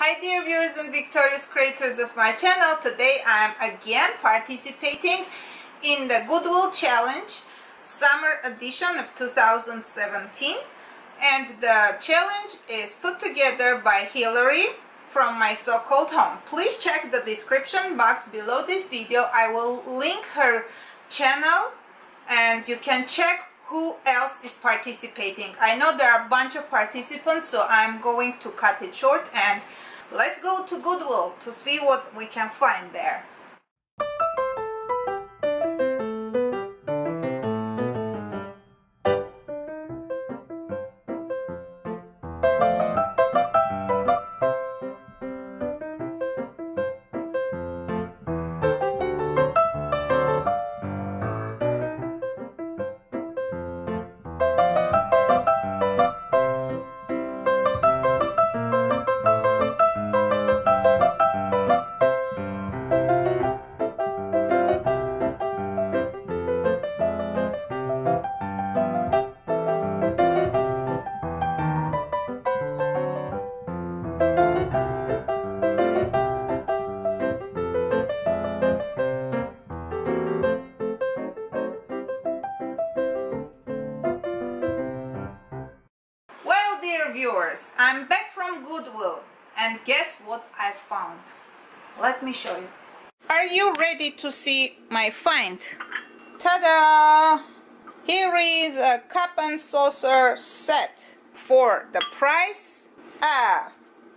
Hi dear viewers and victorious creators of my channel. Today I am again participating in the Goodwill Challenge Summer Edition of 2017, and the challenge is put together by Hillary from My So-Called Home. Please check the description box below this video. I will link her channel and you can check who else is participating. I know there are a bunch of participants, so I'm going to cut it short and let's go to Goodwill to see what we can find there. Dear viewers, I'm back from Goodwill and guess what I found? Let me show you. Are you ready to see my find? Ta-da! Here is a cup and saucer set for the price of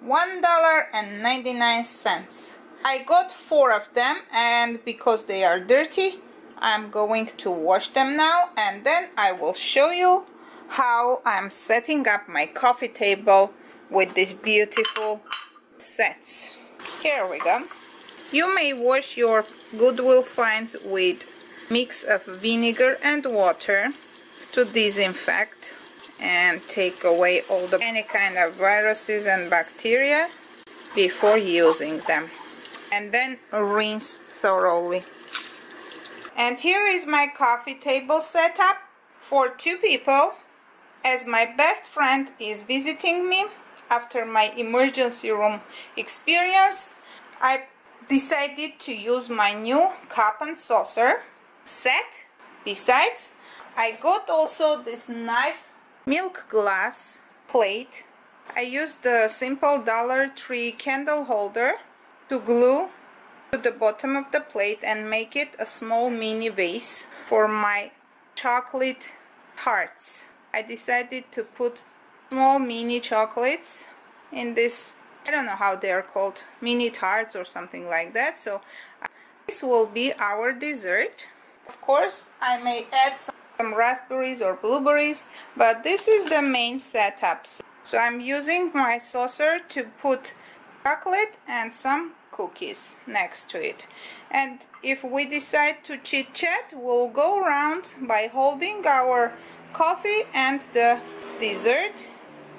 $1.99. I got 4 of them, and because they are dirty, I'm going to wash them now and then I will show you how I'm setting up my coffee table with these beautiful sets. Here we go. You may wash your Goodwill finds with mix of vinegar and water to disinfect and take away any kind of viruses and bacteria before using them, and then rinse thoroughly. And here is my coffee table setup for 2 people. As my best friend is visiting me after my emergency room experience, I decided to use my new cup and saucer set. Besides, I got also this nice milk glass plate. I used the simple Dollar Tree candle holder to glue to the bottom of the plate and make it a small mini vase for my chocolate hearts. I decided to put small mini chocolates in this, I don't know how they are called, mini tarts or something like that. So this will be our dessert. Of course, I may add some raspberries or blueberries, but this is the main setup. So I'm using my saucer to put chocolate and some cookies next to it. And if we decide to chit chat, we'll go around by holding our coffee and the dessert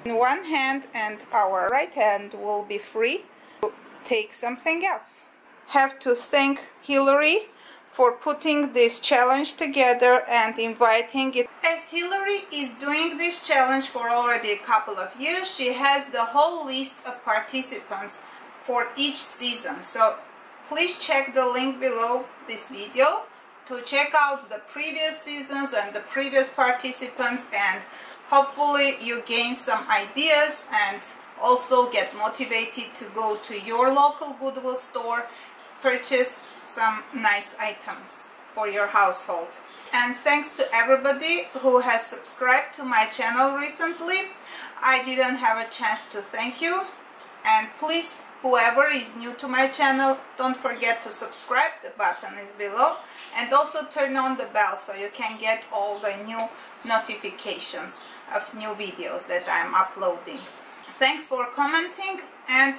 in one hand, and our right hand will be free to take something else. Have to thank Hillary for putting this challenge together and inviting it. As Hillary is doing this challenge for already a couple of years, she has the whole list of participants for each season. So please check the link below this video to check out the previous seasons and the previous participants, and hopefully you gain some ideas and also get motivated to go to your local Goodwill store, purchase some nice items for your household. And thanks to everybody who has subscribed to my channel recently. I didn't have a chance to thank you, and please, whoever is new to my channel, don't forget to subscribe. The button is below, and also turn on the bell so you can get all the new notifications of new videos that I'm uploading. Thanks for commenting, and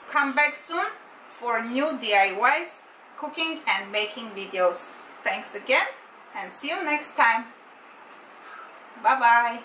come back soon for new DIYs, cooking and baking videos. Thanks again and see you next time. Bye bye.